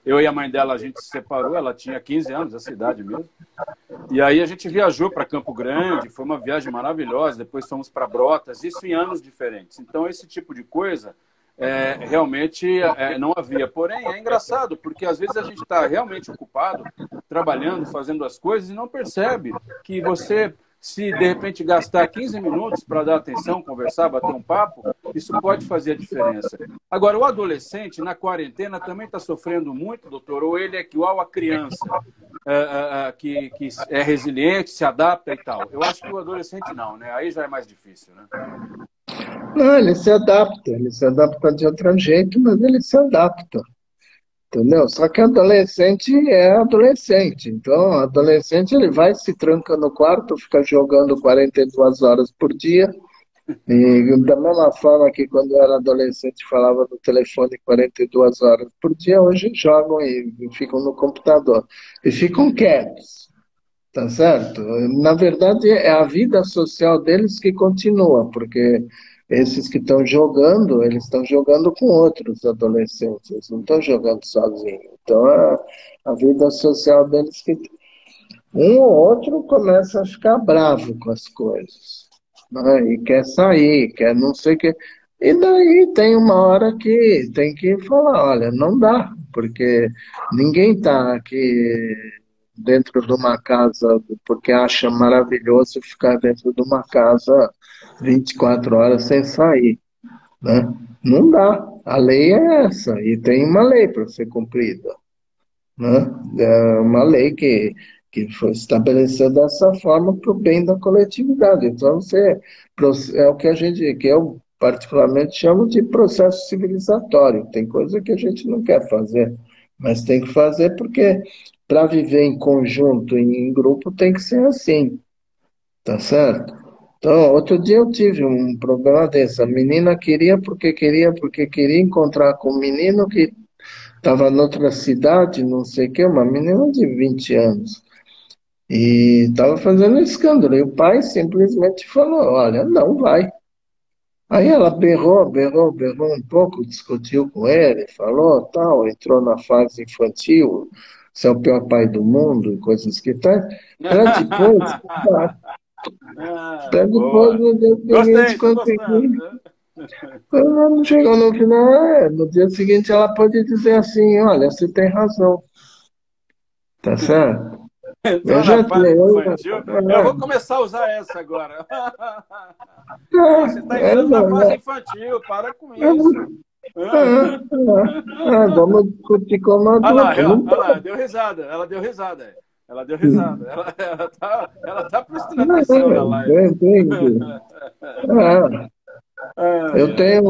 Eu e a mãe dela, a gente se separou, ela tinha 15 anos, essa idade mesmo. E aí a gente viajou para Campo Grande, foi uma viagem maravilhosa, depois fomos para Brotas, isso em anos diferentes. Então, esse tipo de coisa realmente não havia. Porém, é engraçado, porque às vezes a gente está realmente ocupado, trabalhando, fazendo as coisas, e não percebe que você, se de repente gastar 15 minutos para dar atenção, conversar, bater um papo, isso pode fazer a diferença. Agora, o adolescente, na quarentena, também está sofrendo muito, doutor, ou ele é igual a criança, que é resiliente, se adapta e tal? Eu acho que o adolescente não, né? Aí já é mais difícil, né? Não, ele se adapta de outro jeito, mas ele se adapta. Entendeu? Só que adolescente é adolescente. Então, adolescente ele vai se tranca no quarto, fica jogando 42 horas por dia. E da mesma forma que quando eu era adolescente falava no telefone 42 horas por dia, hoje jogam e ficam no computador. E ficam quietos, tá certo? Na verdade, é a vida social deles que continua, porque esses que estão jogando, eles estão jogando com outros adolescentes, eles não estão jogando sozinhos. Então, a vida social deles que um ou outro começa a ficar bravo com as coisas, né? E quer sair, quer não sei o quê. E daí tem uma hora que tem que falar, olha, não dá, porque ninguém está aqui dentro de uma casa porque acha maravilhoso ficar dentro de uma casa 24 horas sem sair, né? Não dá. A lei é essa, e tem uma lei para ser cumprida, né? É uma lei que foi estabelecida dessa forma para o bem da coletividade. Então, é o que que eu particularmente chamo de processo civilizatório. Tem coisa que a gente não quer fazer, mas tem que fazer porque para viver em conjunto, em grupo, tem que ser assim, tá certo? Então, outro dia eu tive um problema desse. A menina porque queria encontrar com um menino que estava noutra cidade, não sei o quê, uma menina de 20 anos. E estava fazendo escândalo. E o pai simplesmente falou: olha, não vai. Aí ela berrou, berrou, berrou um pouco, discutiu com ele, falou, tal, entrou na fase infantil, você é o pior pai do mundo, e coisas que tal, para depois, para depois, Boa. no dia seguinte, Gostei, tô conseguir. gostando, né? Quando chegou no final, no dia seguinte ela pode dizer assim, olha, você tem razão, tá certo? Eu Entrou na já fase tenho, infantil. Eu vou começar a usar essa agora. Não, você está entrando na não, fase infantil, para com isso. vamos discutir como Olha lá, adulto, não olha lá, pode. deu risada, ela deu risada. Ela deu risada. Ela tá prestando atenção na live. Entende? Ah, Ai, ai. eu tenho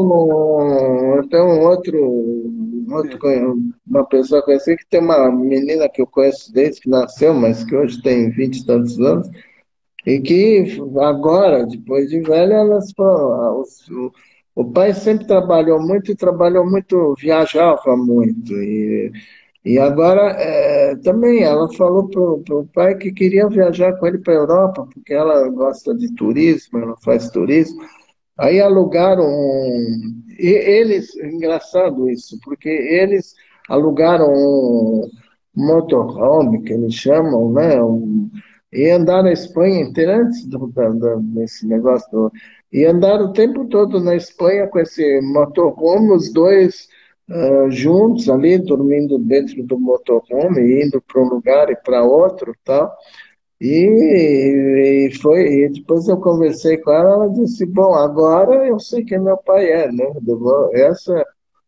uma pessoa conhecida que tem uma menina que eu conheço desde que nasceu, mas que hoje tem 20 e tantos anos, e que agora, depois de velha, elas falam, o pai sempre trabalhou muito, viajava muito, e agora também ela falou para o pai que queria viajar com ele para a Europa, porque ela gosta de turismo, ela faz turismo. Aí alugaram eles, engraçado isso, porque eles alugaram um motorhome, que eles chamam, né? E andaram a Espanha inteira antes desse negócio. E andaram o tempo todo na Espanha com esse motorhome, os dois juntos ali, dormindo dentro do motorhome, indo para um lugar e para outro, tal. E depois eu conversei com ela, ela disse, bom, agora eu sei quem meu pai é, né?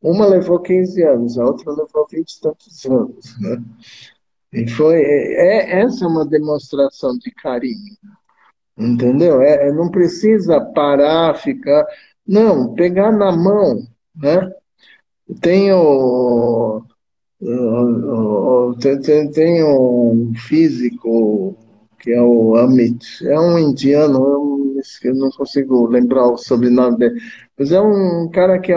Uma levou 15 anos, a outra levou 20 e tantos anos, né? Essa é uma demonstração de carinho, entendeu? Não precisa parar, ficar, não, pegar na mão, né? Tem tem um físico que é o Amit, é um indiano, eu não consigo lembrar o sobrenome dele, mas é um cara que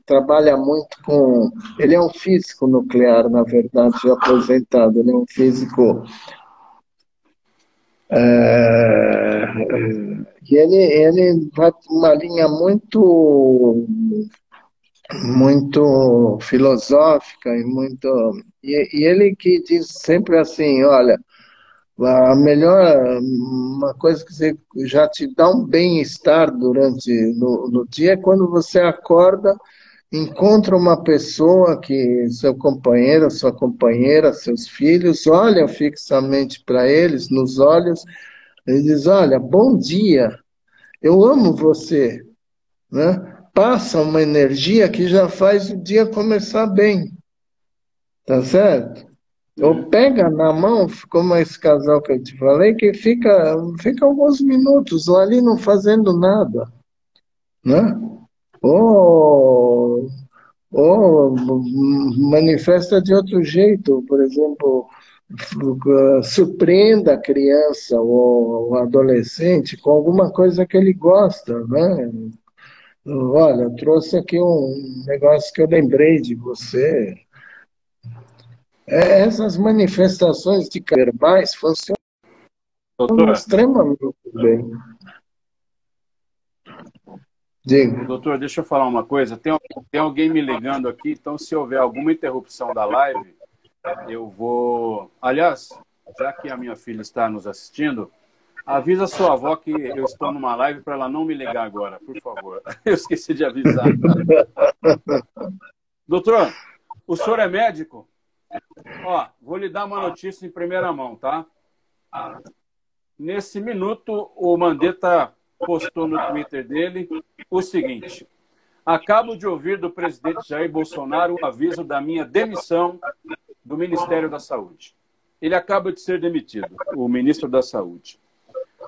trabalha muito com. Ele é um físico nuclear, na verdade, já aposentado, ele é um físico. E ele vai por uma linha muito filosófica e muito. E ele que diz sempre assim, olha, uma coisa que você já te dá um bem-estar no dia é quando você acorda, encontra uma pessoa que seu companheiro, sua companheira, seus filhos, olham fixamente para eles, nos olhos, e diz, olha, bom dia, eu amo você, né? Passa uma energia que já faz o dia começar bem, tá certo? Ou Uhum. pega na mão, como esse casal que eu te falei, que fica alguns minutos ali não fazendo nada, né? Ou, ou manifesta de outro jeito, por exemplo, surpreenda a criança ou o adolescente com alguma coisa que ele gosta, né? Olha, eu trouxe aqui um negócio que eu lembrei de você. Essas manifestações de verbais funcionam Doutor, extremamente bem. o Diga. doutor, deixa eu falar uma coisa. Tem alguém me ligando aqui, então se houver alguma interrupção da live, eu vou. Aliás, já que a minha filha está nos assistindo, avisa sua avó que eu estou numa live para ela não me ligar agora, por favor. Eu esqueci de avisar. Doutor, o senhor é médico? Ó, vou lhe dar uma notícia em primeira mão, tá? Nesse minuto, o Mandetta postou no Twitter dele o seguinte: acabo de ouvir do presidente Jair Bolsonaro o aviso da minha demissão do Ministério da Saúde. Ele acaba de ser demitido, o ministro da Saúde.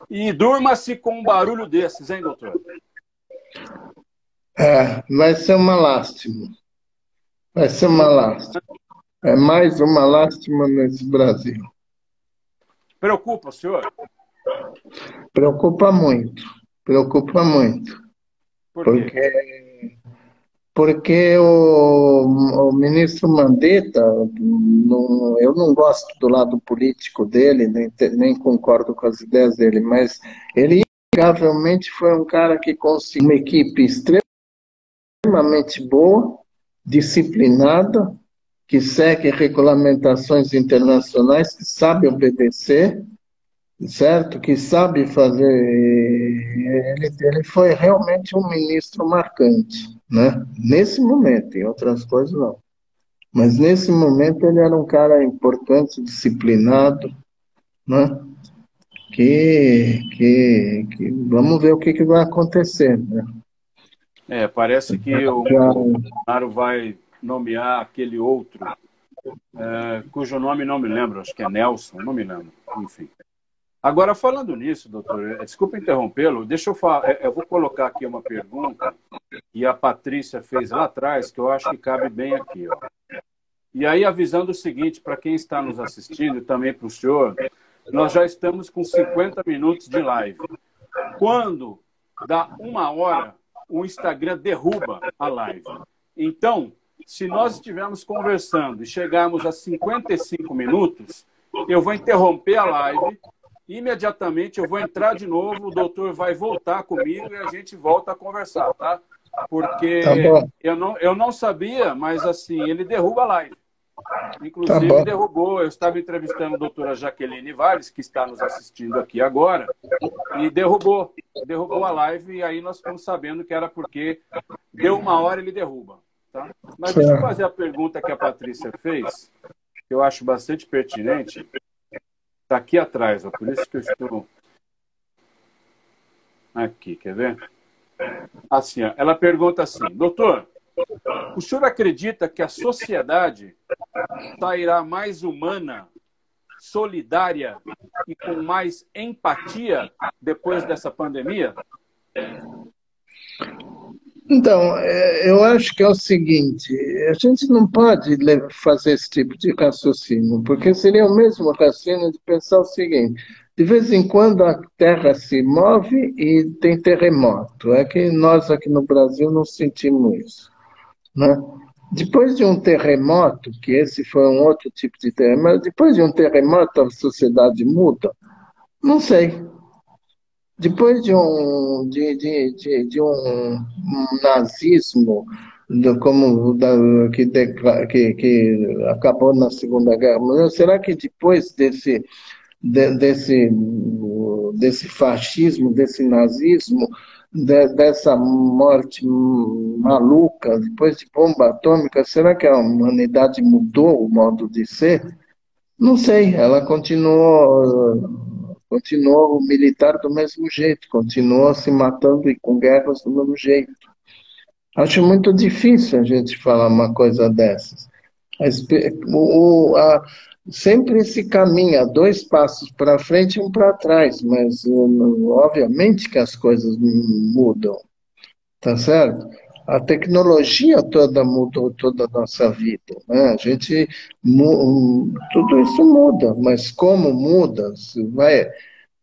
E durma-se com um barulho desses, hein, doutor? Vai ser uma lástima. Vai ser uma lástima. É mais uma lástima nesse Brasil. Preocupa o senhor? Preocupa muito. Preocupa muito. Por quê? Porque, porque o ministro Mandetta, eu não gosto do lado político dele, nem concordo com as ideias dele, mas ele, inegavelmente, foi um cara que conseguiu uma equipe extremamente boa, disciplinada, que segue regulamentações internacionais, que sabe obedecer, certo? Que sabe fazer. Ele foi realmente um ministro marcante, né? Nesse momento, em outras coisas não. Mas nesse momento ele era um cara importante, disciplinado, né? Que vamos ver o que vai acontecer, né? Parece que o Bolsonaro vai nomear aquele outro, cujo nome não me lembro, acho que é Nelson, não me lembro, enfim. Agora, falando nisso, doutor, desculpa interrompê-lo, deixa eu falar, eu vou colocar aqui uma pergunta que a Patrícia fez lá atrás, que eu acho que cabe bem aqui. Ó. E aí, avisando o seguinte, para quem está nos assistindo e também para o senhor, nós já estamos com 50 minutos de live. Quando dá 1 hora, o Instagram derruba a live. Então, se nós estivermos conversando e chegarmos a 55 minutos, eu vou interromper a live. Imediatamente eu vou entrar de novo, o doutor vai voltar comigo e a gente volta a conversar, tá? Porque eu não sabia, mas assim, ele derruba a live. Inclusive derrubou, eu estava entrevistando a doutora Jaqueline Valles, que está nos assistindo aqui agora, e derrubou a live, e aí nós ficamos sabendo que era porque deu 1 hora ele derruba. Tá? Mas deixa eu fazer a pergunta que a Patrícia fez, que eu acho bastante pertinente. Está aqui atrás, ó, por isso que eu estou... Aqui, quer ver? Assim, ó, ela pergunta assim, doutor, o senhor acredita que a sociedade sairá mais humana, solidária e com mais empatia depois dessa pandemia? Então, eu acho que é o seguinte, a gente não pode fazer esse tipo de raciocínio, porque seria o mesmo raciocínio de pensar o seguinte, de vez em quando a Terra se move e tem terremoto, é que nós aqui no Brasil não sentimos isso, né? Depois de um terremoto, que esse foi um outro tipo de terremoto, depois de um terremoto a sociedade muda? Não sei. Depois de um nazismo que acabou na Segunda Guerra Mundial, será que depois desse fascismo, desse nazismo, dessa morte maluca, depois de bomba atômica, será que a humanidade mudou o modo de ser? Não sei, ela continuou militar do mesmo jeito, continuou se matando e com guerras do mesmo jeito. Acho muito difícil a gente falar uma coisa dessas. Sempre se caminha 2 passos para frente e 1 para trás, mas obviamente que as coisas mudam, tá certo? A tecnologia toda mudou toda a nossa vida, né? Tudo isso muda, mas como muda?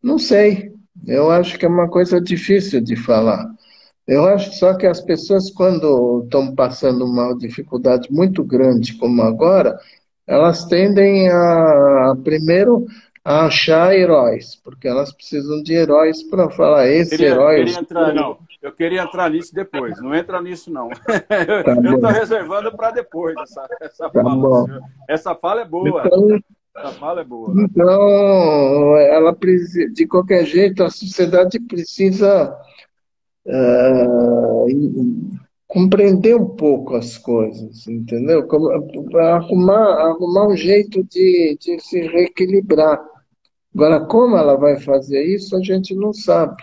Não sei. Eu acho que é uma coisa difícil de falar. Eu acho só que as pessoas, quando estão passando uma dificuldade muito grande, como agora, elas tendem primeiro, a achar heróis, porque elas precisam de heróis para falar, esse herói... Eu queria entrar nisso depois, não entra nisso não. Tá eu estou bom. reservando para depois essa Tá fala. bom. Essa fala é boa. Então, Essa fala é boa. Então, ela precisa, de qualquer jeito, a sociedade precisa compreender um pouco as coisas, entendeu? Arrumar um jeito de se reequilibrar. Agora, como ela vai fazer isso, a gente não sabe,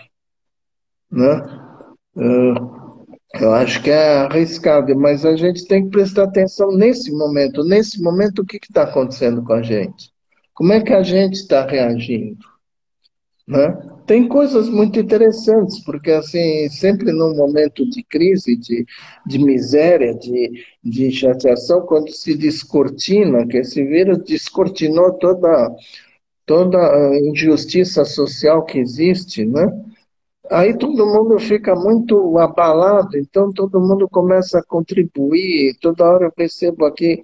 né? Eu acho que é arriscado, mas a gente tem que prestar atenção nesse momento. Nesse momento, o que está acontecendo com a gente? Como é que a gente está reagindo? Né? Tem coisas muito interessantes, porque assim, sempre num momento de crise, de miséria, de chateação, quando se descortina, que esse vírus descortinou toda a injustiça social que existe, né? Aí todo mundo fica muito abalado, então todo mundo começa a contribuir. Toda hora eu recebo aqui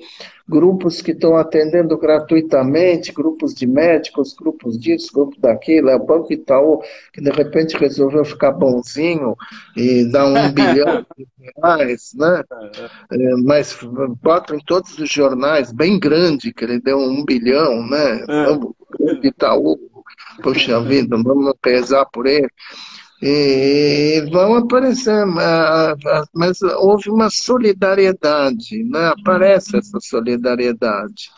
grupos que estão atendendo gratuitamente, grupos de médicos, grupos disso, grupo daquilo. É o Banco Itaú que de repente resolveu ficar bonzinho e dar 1 bilhão de reais, né? Mas botam em todos os jornais, bem grande, que ele deu 1 bilhão, né? É. Vamos, Banco Itaú, poxa vida, vamos pesar por ele. E vão aparecer, mas houve uma solidariedade, né? Aparece essa solidariedade,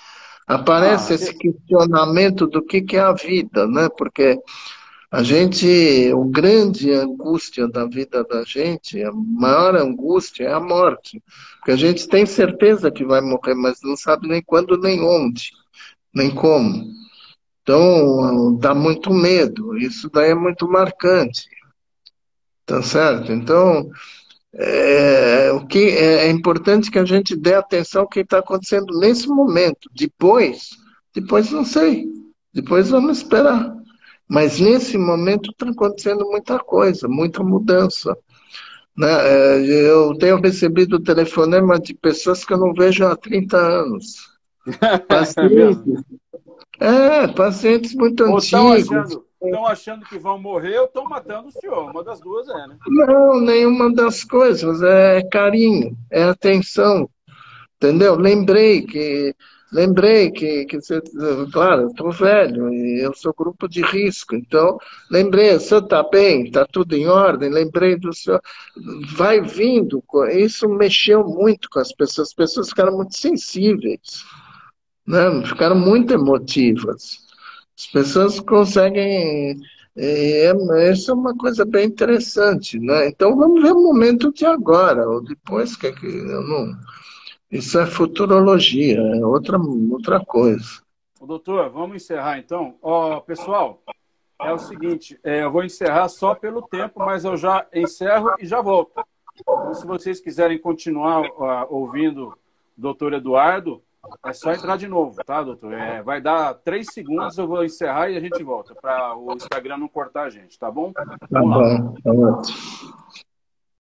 aparece Ah, esse questionamento do que é a vida, né? Porque a gente, o grande angústia da vida da gente, a maior angústia é a morte, porque a gente tem certeza que vai morrer, mas não sabe nem quando, nem onde, nem como. Então, dá muito medo, isso daí é muito marcante. Tá certo? Então, o que é importante que a gente dê atenção ao que está acontecendo nesse momento. Depois não sei. Depois vamos esperar. Mas nesse momento está acontecendo muita coisa, muita mudança. Né? Eu tenho recebido telefonema de pessoas que eu não vejo há 30 anos. é mesmo? Pacientes, pacientes muito Ou antigos. estão achando que vão morrer ou estão matando o senhor. Uma das duas é, né? Não, nenhuma das coisas. É carinho, é atenção. Entendeu? Lembrei que você, claro, eu estou velho e eu sou grupo de risco, então lembrei, o senhor está bem, está tudo em ordem, lembrei do senhor, vai vindo, isso mexeu muito com as pessoas ficaram muito sensíveis, né? Ficaram muito emotivas. As pessoas conseguem, isso é uma coisa bem interessante, né? Então vamos ver o momento de agora, ou depois, que eu não. Isso é futurologia, é outra coisa. Ô, doutor, vamos encerrar então. Ó, pessoal, é o seguinte, eu vou encerrar só pelo tempo, mas eu já encerro e já volto. Então, se vocês quiserem continuar ouvindo o doutor Eduardo, é só entrar de novo, tá, doutor? Vai dar 3 segundos, eu vou encerrar e a gente volta, para o Instagram não cortar a gente, tá bom? Tá Vamos lá. bom, tá ótimo.